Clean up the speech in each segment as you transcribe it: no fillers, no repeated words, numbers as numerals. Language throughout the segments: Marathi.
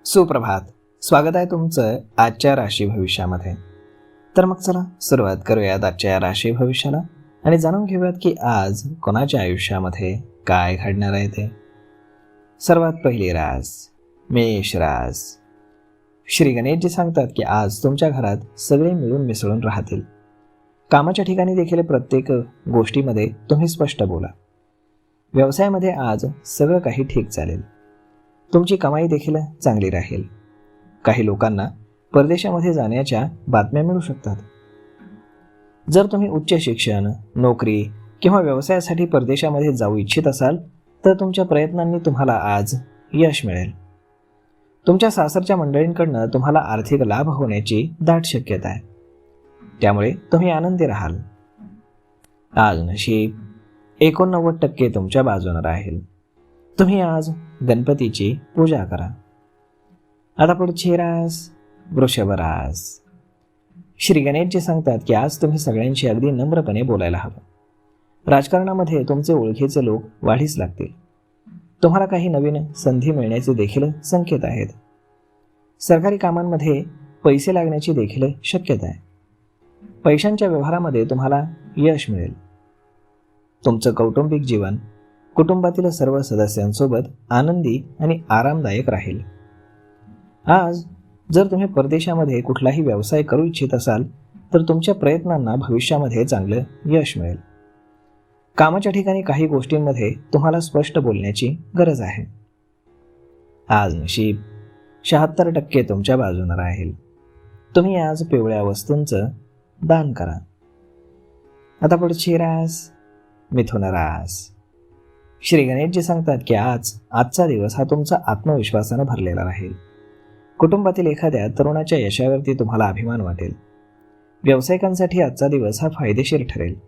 सुप्रभात. स्वागत आहे तुमचं आजच्या राशी भविष्यामध्ये. तर मग चला सुरुवात करूयात आजच्या या राशी भविष्याला आणि जाणून घेऊयात की आज कोणाच्या आयुष्यामध्ये काय घडणार आहे ते. सर्वात पहिली रास मेष रास. श्री गणेशजी सांगतात की आज तुमच्या घरात सगळे मिळून मिसळून राहतील. कामाच्या ठिकाणी देखील प्रत्येक गोष्टीमध्ये तुम्ही स्पष्ट बोला. व्यवसायामध्ये आज सगळं काही ठीक चालेल. तुमची कमाई देखील चांगली राहील. काही लोकांना परदेशामध्ये जाण्याच्या बातम्या मिळू शकतात. जर तुम्ही उच्च शिक्षण, नोकरी किंवा व्यवसायासाठी परदेशामध्ये जाऊ इच्छित असाल तर तुमच्या प्रयत्नांनी तुम्हाला आज यश मिळेल. तुमच्या सासरच्या मंडळींकडनं तुम्हाला आर्थिक लाभ होण्याची दाट शक्यता आहे. त्यामुळे तुम्ही आनंदी राहाल. आज नशीब 89% तुमच्या बाजूने राहील. तुम्ही आज गणपतीची पूजा करा. आता पुढची रास वृषभ रास. श्री गणेशजी सांगतात की आज तुम्ही सगळ्यांशी अगदी नम्रपणे बोलायला हवं. राजकारणामध्ये तुमचे ओळखीचे लोक वाढीस लागतील. तुम्हाला काही नवीन संधी मिळण्याचे देखील संकेत आहेत. सरकारी कामांमध्ये पैसे लागण्याची देखील शक्यता आहे. पैशांच्या व्यवहारामध्ये तुम्हाला यश मिळेल. तुमचं कौटुंबिक जीवन कुटुंबातील सर्व सदस्यांसोबत आनंदी आणि आरामदायक राहील. आज जर तुम्ही परदेशामध्ये कुठलाही व्यवसाय करू इच्छित असाल तर तुमच्या प्रयत्नांना भविष्यामध्ये चांगलं यश मिळेल. कामाच्या ठिकाणी काही गोष्टींमध्ये तुम्हाला स्पष्ट बोलण्याची गरज आहे. आज नशीब 76% तुमच्या बाजूने राहील. तुम्ही आज पिवळ्या वस्तूंचं दान करा. आता पुढची रास मिथुन रास. श्री गणेशजी सांगतात की आजचा दिवस हा तुमचा आत्मविश्वासाने भरलेला राहील. कुटुंबातील एखाद्या तरुणाच्या यशावरती तुम्हाला अभिमान वाटेल. व्यावसायिकांसाठी आजचा दिवस हा फायदेशीर ठरेल.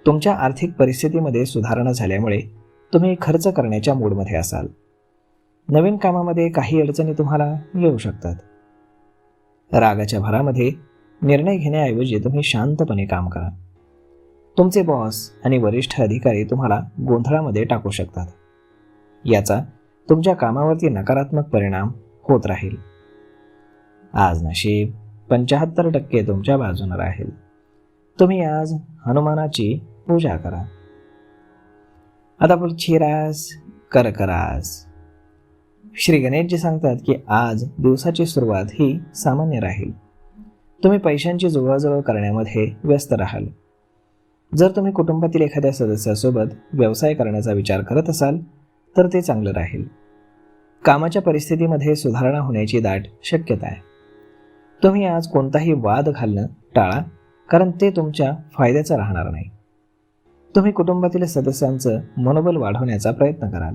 तुमच्या आर्थिक परिस्थितीमध्ये सुधारणा झाल्यामुळे तुम्ही खर्च करण्याच्या मूडमध्ये असाल. नवीन कामामध्ये काही अडचणी तुम्हाला येऊ शकतात. रागाच्या भरामध्ये निर्णय घेण्याऐवजी तुम्ही शांतपणे काम करा. तुमचे बॉस आणि वरिष्ठ अधिकारी तुम्हाला गोंधळामध्ये टाकू शकतात. याचा तुमच्या कामावरती नकारात्मक परिणाम होत राहील. आज नशीब 75% तुमच्या बाजूने राहील. तुम्ही आज हनुमानाची पूजा करा. आता पुढची रास कर्क रास. श्री गणेशजी सांगतात की आज दिवसाची सुरुवात ही सामान्य राहील. तुम्ही पैशांची जुळवाजुळव करण्यामध्ये व्यस्त राहाल. जर तुम्ही कुटुंबातील एखाद्या सदस्यासोबत व्यवसाय करण्याचा विचार करत असाल तर ते चांगलं राहील. कामाच्या परिस्थितीमध्ये सुधारणा होण्याची दाट शक्यता आहे. तुम्ही आज कोणताही वाद घालणं टाळा, कारण ते तुमच्या फायद्याचं राहणार नाही. तुम्ही कुटुंबातील सदस्यांचं मनोबल वाढवण्याचा प्रयत्न कराल.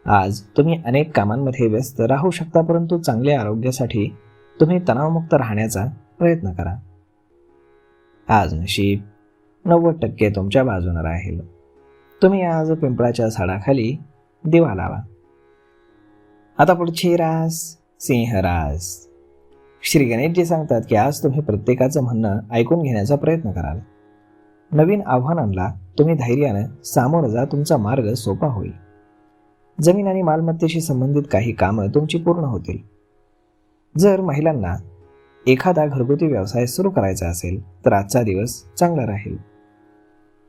आज तुम्ही अनेक कामांमध्ये व्यस्त राहू शकता, परंतु चांगल्या आरोग्यासाठी तुम्ही तणावमुक्त राहण्याचा प्रयत्न करा. आज नशीब 90% तुमच्या बाजूने राहील. तुम्ही आज पिंपळाच्या झाडाखाली दिवा लावा. आता पुढची रास सिंह रास. श्री गणेशजी सांगतात की आज तुम्ही प्रत्येकाचं म्हणणं ऐकून घेण्याचा प्रयत्न कराल. नवीन आव्हानांना तुम्ही धैर्यानं सामोरं जा. तुमचा मार्ग सोपा होईल. जमीन आणि मालमत्तेशी संबंधित काही कामं तुमची पूर्ण होतील. जर महिलांना एखादा घरगुती व्यवसाय सुरू करायचा असेल तर आजचा दिवस चांगला राहील.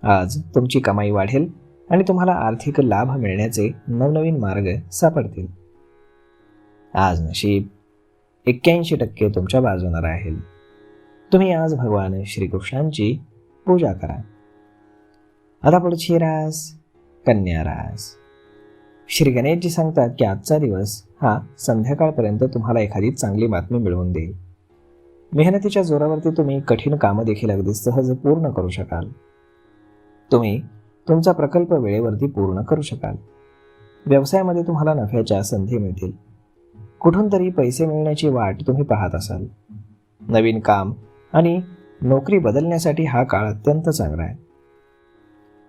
आज तुमची कमाई वाढेल आणि तुम्हाला आर्थिक लाभ मिळण्याचे नवनवीन मार्ग सापडतील. आज नशीब 81% तुमच्या बाजूने राहील. तुम्ही आज भगवान श्रीकृष्णांची पूजा करा. आता पुढची रास कन्या रास. श्री गणेशजी सांगतात की आजचा दिवस हा संध्याकाळपर्यंत तुम्हाला एखादी चांगली बातमी मिळवून देईल. मेहनतीच्या जोरावरती तुम्ही कठीण कामं देखील अगदी सहज पूर्ण करू शकाल. तुम्ही तुमचा प्रकल्प वेळेवरती पूर्ण करू शकाल. व्यवसायामध्ये तुम्हाला नफ्याच्या संधी मिळतील. कुठून तरी पैसे मिळण्याची वाट तुम्ही पाहत असाल. नवीन काम आणि नोकरी बदलण्यासाठी हा काळ अत्यंत चांगला आहे.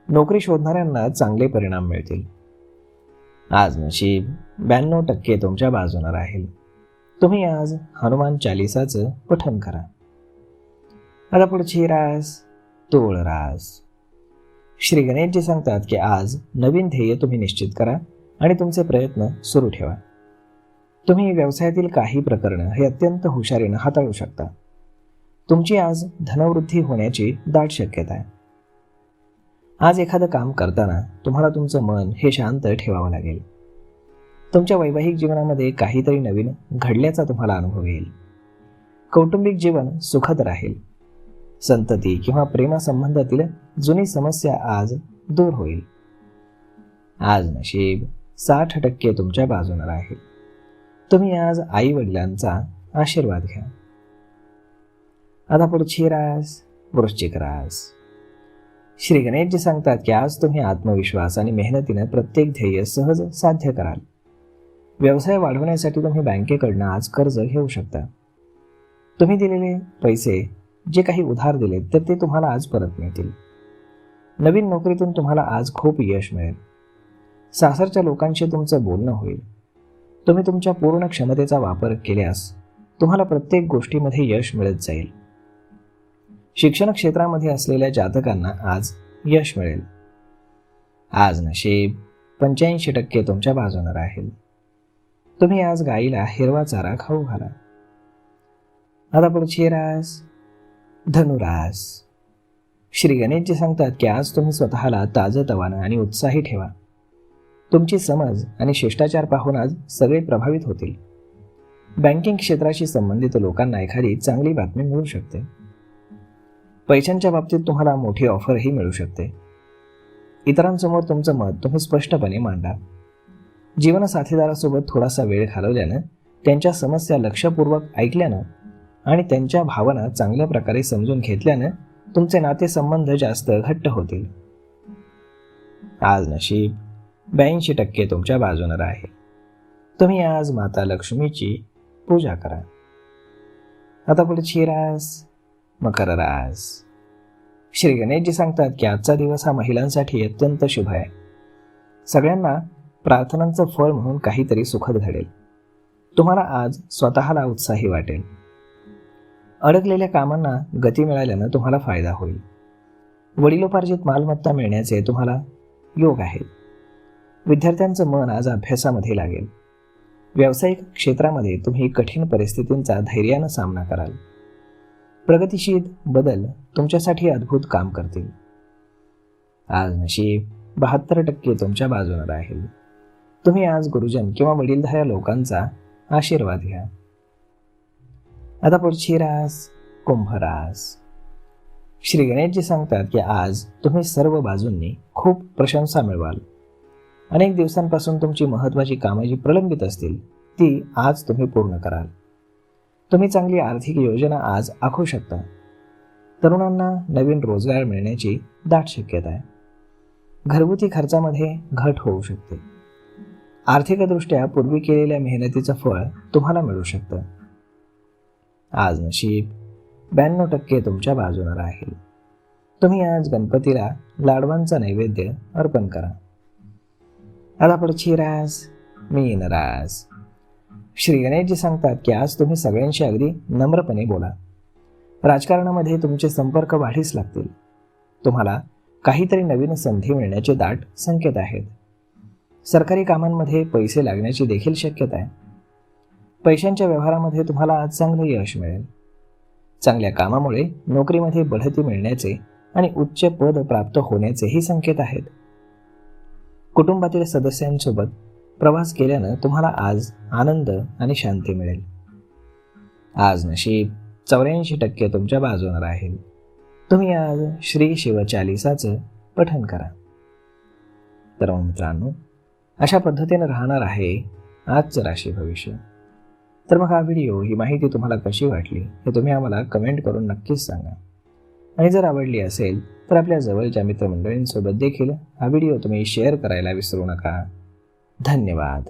नोकरी शोधणाऱ्यांना चांगले परिणाम मिळतील. आज नशीब 92% तुमच्या बाजूने राहील. तुम्ही आज हनुमान चालिसाचं पठण करा. आता पुढची रास तूळ रास. श्री गणेशजी सांगतात की आज नवीन ध्येय तुम्ही निश्चित करा आणि तुमचे प्रयत्न सुरू ठेवा. तुम्ही व्यवसायातील काही प्रकरणं हे अत्यंत हुशारीनं हाताळू शकता. तुमची आज धनवृद्धी होण्याची दाट शक्यता आहे. आज एखादं काम करताना तुम्हाला तुमचं मन हे शांत ठेवावं लागेल. तुमच्या वैवाहिक जीवनामध्ये काहीतरी नवीन घडल्याचा तुम्हाला अनुभव येईल. कौटुंबिक जीवन सुखद राहील. संतती किंवा प्रेमसंबंधातील जुनी समस्या आज दूर होईल. आज नशीब 60% तुमच्या बाजूने राहील. तुम्ही आज आई वडिलांचा आशीर्वाद घ्या. आता पुढची रास वृश्चिक रास. श्री गणेशजी सांगतात की आज तुम्ही आत्मविश्वास आणि मेहनतीने प्रत्येक ध्येय सहज साध्य कराल. व्यवसाय वाढवण्यासाठी तुम्ही बँकेकडनं आज कर्ज घेऊ शकता. तुम्ही दिलेले पैसे जे काही उधार दिलेत तर ते तुम्हाला आज परत मिळतील. नवीन नोकरीतून तुम्हाला आज खूप यश मिळेल. सासरच्या लोकांशी तुमचं बोलणं होईल. तुम्ही तुमच्या पूर्ण क्षमतेचा वापर केल्यास तुम्हाला प्रत्येक गोष्टीमध्ये यश मिळत जाईल. शिक्षण क्षेत्रामध्ये असलेल्या जातकांना आज यश मिळेल. आज नशीब 85% तुमच्या बाजूने राहील. तुम्ही आज गाईला हिरवा चारा खाऊ घाला. आता पुढची रास धनुरास. श्री गणेशजी सांगतात की आज तुम्ही स्वतःला ताजंतवानं आणि उत्साही ठेवा. तुमची समज आणि शिष्टाचार पाहून आज सगळे प्रभावित होतील. बँकिंग क्षेत्राशी संबंधित लोकांना एखादी चांगली बातमी मिळू शकते. पैशांच्या बाबतीत तुम्हाला मोठी ऑफरही मिळू शकते. इतरांसमोर तुमचं मत तुम्ही स्पष्टपणे मांडा. जीवनसाथीदारासोबत थोडासा वेळ घालवल्यानं, त्यांच्या समस्या लक्षपूर्वक ऐकल्यानं आणि त्यांच्या भावना चांगल्या प्रकारे समजून घेतल्यानं तुमचे नातेसंबंध जास्त घट्ट होतील. आज नशीब 82% तुमच्या बाजूने राहील. तुम्ही आज माता लक्ष्मीची पूजा करा. आता पुढची रास मकर रास. श्री गणेशजी सांगतात की आजचा दिवस हा महिलांसाठी अत्यंत शुभ आहे. सगळ्यांना प्रार्थनांचं फळ म्हणून काहीतरी सुखद घडेल. तुम्हाला आज स्वतःला उत्साही वाटेल. अडकलेल्या कामांना गती मिळाल्यानं तुम्हाला फायदा होईल. वडिलोपार्जित मालमत्ता मिळण्याचे तुम्हाला योग आहेत. विद्यार्थ्यांचं मन आज अभ्यासामध्ये लागेल. व्यावसायिक क्षेत्रामध्ये तुम्ही कठीण परिस्थितींचा धैर्यानं सामना कराल. प्रगतिशील बदल तुमच्यासाठी अद्भुत काम करतील. आज नशीब 72% तुमच्या बाजूने राहील. तुम्ही आज गुरुजन किंवा वडीलधाऱ्या लोकांचा आशीर्वाद घ्या. आता पुढची रास कुंभ रास. श्री गणेशजी सांगतात की आज तुम्ही सर्व बाजूंनी खूप प्रशंसा मिळवाल. अनेक दिवसांपासून तुमची महत्त्वाची कामं जी प्रलंबित असतील ती आज तुम्ही पूर्ण कराल. तुम्ही चांगली आर्थिक योजना आज आखू शकता. तरुणांना नवीन रोजगार मिळण्याची दाट शक्यता आहे. घरगुती खर्चामध्ये घट होऊ शकते. आर्थिकदृष्ट्या पूर्वी केलेल्या मेहनतीचं फळ तुम्हाला मिळू शकतं. आज नशीब 92% तुमच्या बाजूने राहील. तुम्ही आज गणपतीला लाडवांचा नैवेद्य अर्पण करा. आता पुढची रास मीन रास. श्री गणेशजी सांगतात की आज तुम्ही सगळ्यांशी अगदी नम्रपणे बोला. राजकारणामध्ये तुमचे संपर्क वाढीस लागतील. तुम्हाला काहीतरी नवीन संधी मिळण्याचे दाट संकेत आहेत. सरकारी कामांमध्ये पैसे लागण्याची देखील शक्यता आहे. पैशांच्या व्यवहारामध्ये तुम्हाला आज चांगलं यश मिळेल. चांगल्या कामामुळे नोकरीमध्ये बढती मिळण्याचे आणि उच्च पद प्राप्त होण्याचेही संकेत आहेत. कुटुंबातील सदस्यांसोबत प्रवास केल्यानं तुम्हाला आज आनंद आणि शांती मिळेल. आज नशीब 84% तुमच्या बाजूने राहील. तुम्ही आज श्री शिवचालिसाचं पठण करा. तर मग मित्रांनो, अशा पद्धतीने राहणार आहे आजचं राशी भविष्य. तर मग हा व्हिडिओ, ही माहिती तुम्हाला कशी वाटली हे तुम्ही आम्हाला कमेंट करून नक्कीच सांगा. आणि जर आवडली असेल तर आपल्या जवळच्या मित्रमंडळींसोबत देखील हा व्हिडिओ तुम्ही शेअर करायला विसरू नका. धन्यवाद.